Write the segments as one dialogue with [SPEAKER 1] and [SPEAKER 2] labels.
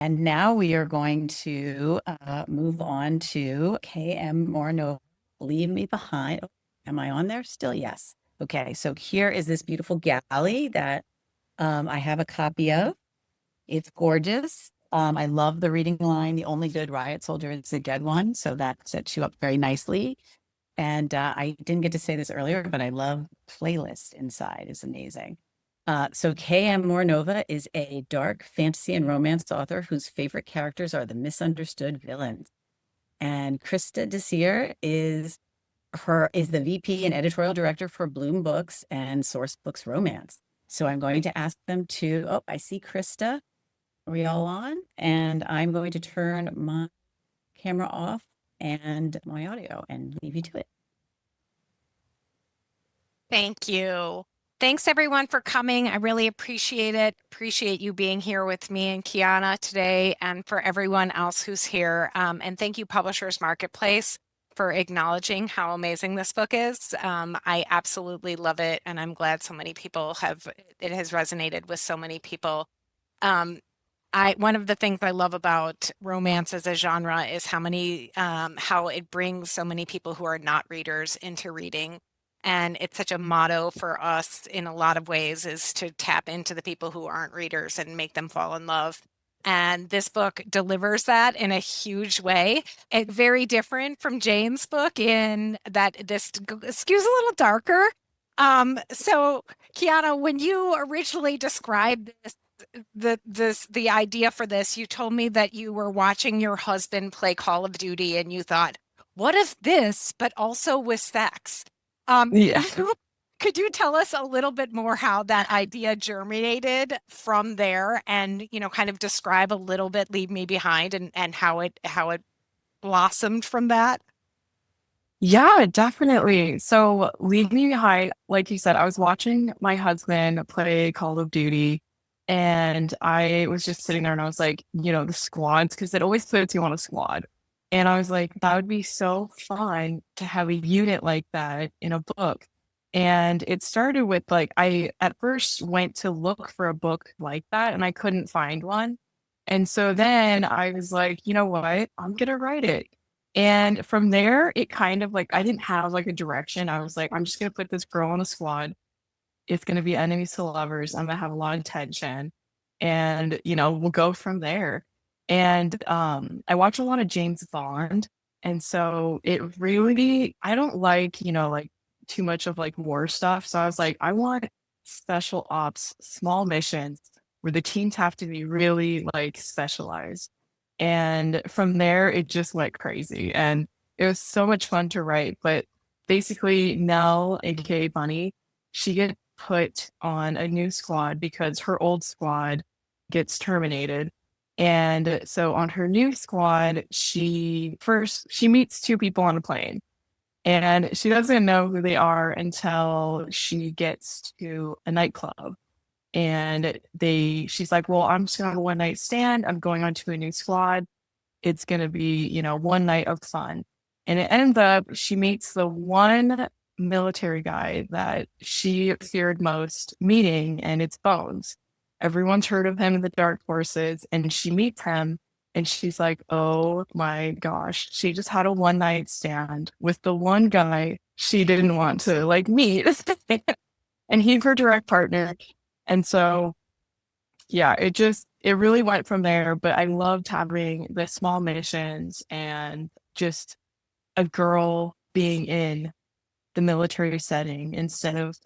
[SPEAKER 1] And now we are going to move on to KM Moronova, Leave Me Behind. Oh, am I on there still? Yes. Okay, so here is this beautiful galley that I have a copy of. It's gorgeous. I love the reading line, the only good riot soldier is a dead one. So that sets you up very nicely. And I didn't get to say this earlier, but I love playlist inside. It's amazing. So K.M. Moronova is a dark fantasy and romance author whose favorite characters are the misunderstood villains. And Christa Desir is the VP and editorial director for Bloom Books and Source Books Romance. So I'm going to ask them to, oh, I see Christa. Are we all on? And I'm going to turn my camera off and my audio and leave you to it.
[SPEAKER 2] Thank you. Thanks everyone for coming. I really appreciate it. Appreciate you being here with me and Kiana today, and for everyone else who's here. And thank you, Publishers Marketplace, for acknowledging how amazing this book is. I absolutely love it, and I'm glad so many people it has resonated with so many people. One of the things I love about romance as a genre is how it brings so many people who are not readers into reading. And it's such a motto for us in a lot of ways, is to tap into the people who aren't readers and make them fall in love. And this book delivers that in a huge way. It's very different from Jane's book in that this skews a little darker. So Kiana, when you originally described the idea for this, you told me that you were watching your husband play Call of Duty and you thought, what if this, but also with sex?
[SPEAKER 3] Yeah.
[SPEAKER 2] Could you tell us a little bit more how that idea germinated from there, and kind of describe a little bit Leave Me Behind and how it blossomed from that?
[SPEAKER 3] Yeah, definitely. So Leave Me Behind, like you said, I was watching my husband play Call of Duty and I was just sitting there and I was like, the squads, because it always puts you on a squad. And I was like, that would be so fun to have a unit like that in a book. And it started with like, I at first went to look for a book like that and I couldn't find one. And so then I was like, you know what? I'm gonna write it. And from there, it kind of like I didn't have like a direction. I was like, I'm just gonna put this girl on a squad. It's gonna be enemies to lovers. I'm gonna have a lot of tension. And we'll go from there. And I watch a lot of James Bond. And so it really I don't like, like too much of like war stuff. So I was like, I want special ops, small missions where the teams have to be really like specialized. And from there, it just went crazy. And it was so much fun to write. But basically, Nell, aka Bunny, she gets put on a new squad because her old squad gets terminated. And so on her new squad, she meets two people on a plane. And she doesn't know who they are until she gets to a nightclub. And she's like, well, I'm just gonna have a one night stand. I'm going on to a new squad. It's gonna be, one night of fun. And it ends up she meets the one military guy that she feared most meeting, and it's Bones. Everyone's heard of him in the dark forces, and she meets him and she's like, oh my gosh, she just had a one night stand with the one guy she didn't want to like meet. And he's her direct partner. And so, yeah, it really went from there. But I loved having the small missions and just a girl being in the military setting instead of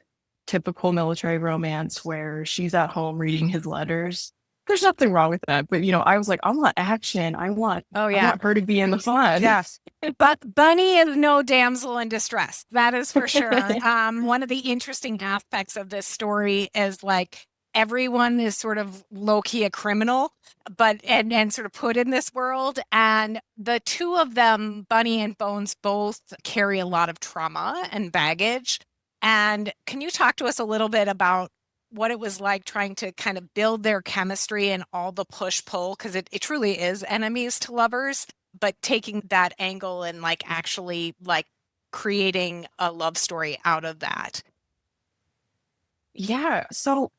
[SPEAKER 3] typical military romance where she's at home reading his letters. There's nothing wrong with that. But, I was like, I want action. I want her to be in the fun.
[SPEAKER 2] Yes. But Bunny is no damsel in distress. That is for sure. One of the interesting aspects of this story is like everyone is sort of low-key a criminal, and sort of put in this world. And the two of them, Bunny and Bones, both carry a lot of trauma and baggage. And can you talk to us a little bit about what it was like trying to kind of build their chemistry and all the push-pull, because it truly is enemies to lovers, but taking that angle and like actually like creating a love story out of that?
[SPEAKER 3] Yeah. So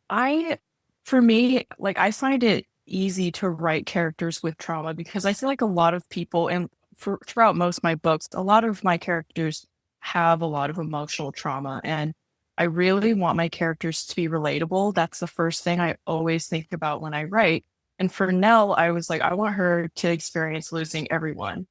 [SPEAKER 3] for me, like I find it easy to write characters with trauma because I feel like a lot of people, and throughout most of my books, a lot of my characters have a lot of emotional trauma. And I really want my characters to be relatable. That's the first thing I always think about when I write. And for Nell, I was like, I want her to experience losing everyone.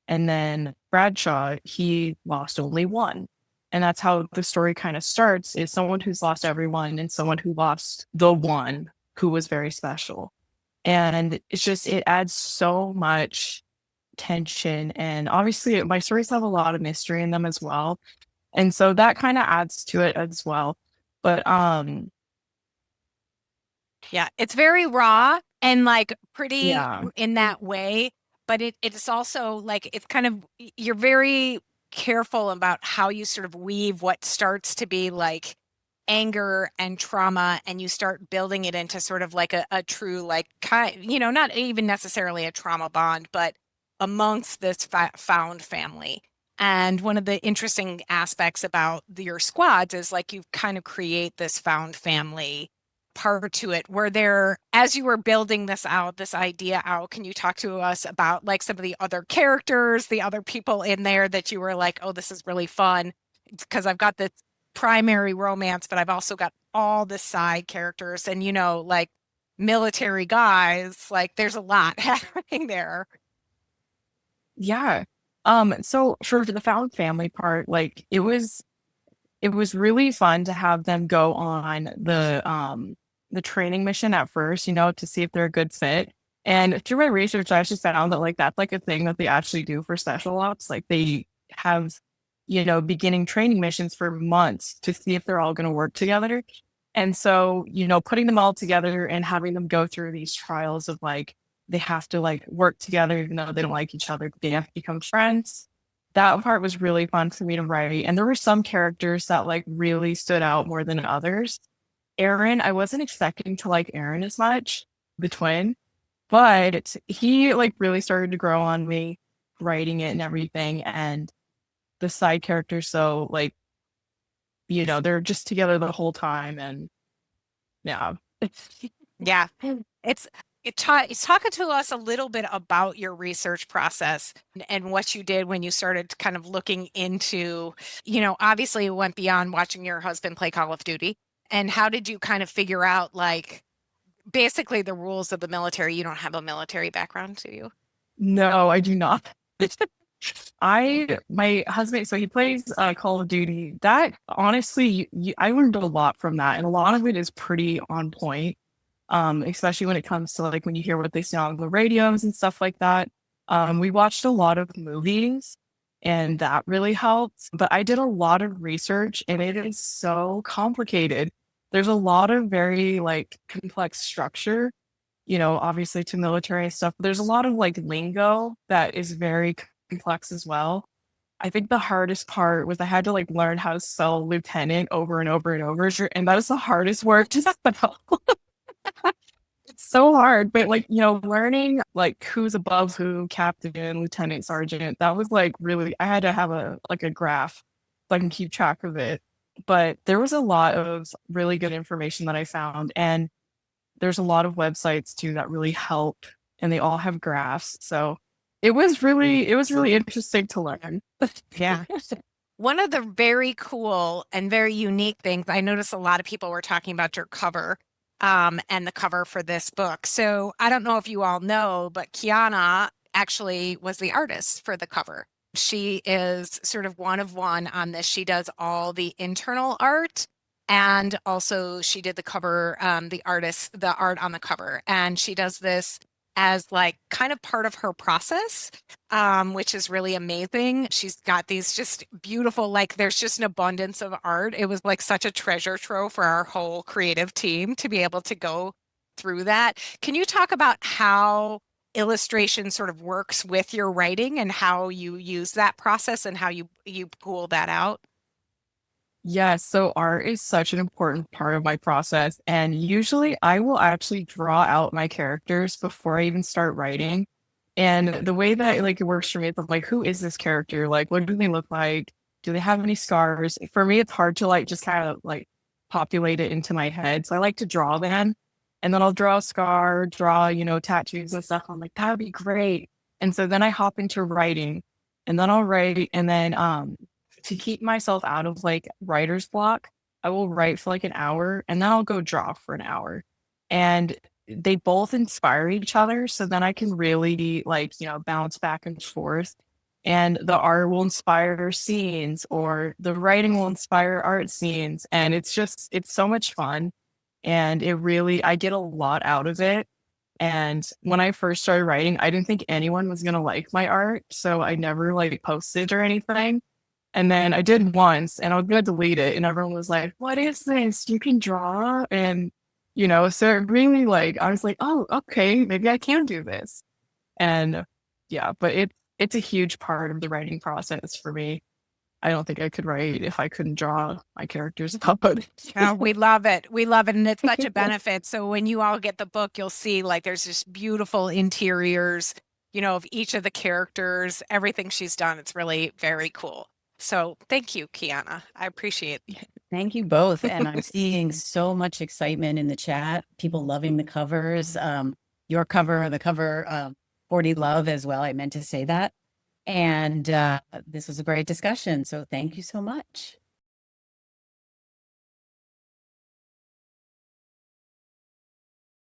[SPEAKER 3] And then Bradshaw, he lost only one. And that's how the story kind of starts, is someone who's lost everyone and someone who lost the one who was very special. And it's just, it adds so much tension. And obviously my stories have a lot of mystery in them as well. And so that kind of adds to it as well. But
[SPEAKER 2] yeah, it's very raw and like pretty
[SPEAKER 3] yeah.
[SPEAKER 2] in that way, but it's also like it's kind of you're very careful about how you sort of weave what starts to be like anger and trauma, and you start building it into sort of like a true like not even necessarily a trauma bond, but amongst this found family. And one of the interesting aspects about your squads is like you kind of create this found family part to it. Were there, as you were building this idea out, can you talk to us about like some of the other characters, the other people in there that you were like, oh, this is really fun because I've got this primary romance, but I've also got all the side characters and, like military guys, like there's a lot happening there.
[SPEAKER 3] Yeah. So for the found family part, like it was really fun to have them go on the training mission at first, to see if they're a good fit. And through my research, I actually found that like that's like a thing that they actually do for special ops. Like they have, beginning training missions for months to see if they're all going to work together. And so, putting them all together and having them go through these trials of like they have to like work together even though they don't like each other, they have to become friends. That part was really fun for me to write. And there were some characters that like really stood out more than others. Aaron, I wasn't expecting to like Aaron as much, the twin, but he like really started to grow on me writing it and everything. And the side characters, so like, they're just together the whole time. And yeah.
[SPEAKER 2] Yeah. It's talking to us a little bit about your research process and what you did when you started kind of looking into, obviously it went beyond watching your husband play Call of Duty. And how did you kind of figure out like basically the rules of the military? You don't have a military background, do you?
[SPEAKER 3] No, I do not. My husband, so he plays Call of Duty. That honestly, I learned a lot from that. And a lot of it is pretty on point. Especially when it comes to like when you hear what they say on the radios and stuff like that. We watched a lot of movies and that really helped. But I did a lot of research and it is so complicated. There's a lot of very like complex structure, obviously to military and stuff. There's a lot of like lingo that is very complex as well. I think the hardest part was I had to like learn how to spell lieutenant over and over and over. And that was the hardest word to spell. It's so hard, but like, learning like who's above who, captain, lieutenant, sergeant, that was like really, I had to have a graph so I can keep track of it. But there was a lot of really good information that I found. And there's a lot of websites too that really help and they all have graphs. So it was really interesting to learn.
[SPEAKER 2] Yeah. One of the very cool and very unique things, I noticed a lot of people were talking about your cover. And the cover for this book. So I don't know if you all know, but Kiana actually was the artist for the cover. She is sort of one of one on this. She does all the internal art and also she did the cover, the art on the cover. And she does this as like kind of part of her process, which is really amazing. She's got these just beautiful, like there's just an abundance of art. It was like such a treasure trove for our whole creative team to be able to go through that. Can you talk about how illustration sort of works with your writing and how you use that process and how you pull that out?
[SPEAKER 3] Yes, so art is such an important part of my process. And usually I will actually draw out my characters before I even start writing. And the way that like it works for me is like, who is this character? Like, what do they look like? Do they have any scars? For me, it's hard to like just kind of like populate it into my head. So I like to draw them. And then I'll draw a scar, draw, tattoos and stuff. I'm like, that would be great. And so then I hop into writing, and then I'll write. And then to keep myself out of like writer's block, I will write for like an hour, and then I'll go draw for an hour. And they both inspire each other. So then I can really like, bounce back and forth. And the art will inspire scenes, or the writing will inspire art scenes. And it's so much fun. And I get a lot out of it. And when I first started writing, I didn't think anyone was going to like my art. So I never like posted or anything. And then I did once, and I was going to delete it. And everyone was like, what is this? You can draw? And, so it really I was like, oh, okay, maybe I can do this. And yeah, but it's a huge part of the writing process for me. I don't think I could write if I couldn't draw my characters up.
[SPEAKER 2] Oh, we love it. We love it. And it's such a benefit. So when you all get the book, you'll see like there's just beautiful interiors, of each of the characters, everything she's done. It's really very cool. So thank you, Kiana. I appreciate it.
[SPEAKER 1] Thank you both. And I'm seeing so much excitement in the chat, people loving the covers. Your cover, the cover 40 Love as well. I meant to say that. And this was a great discussion. So thank you so much.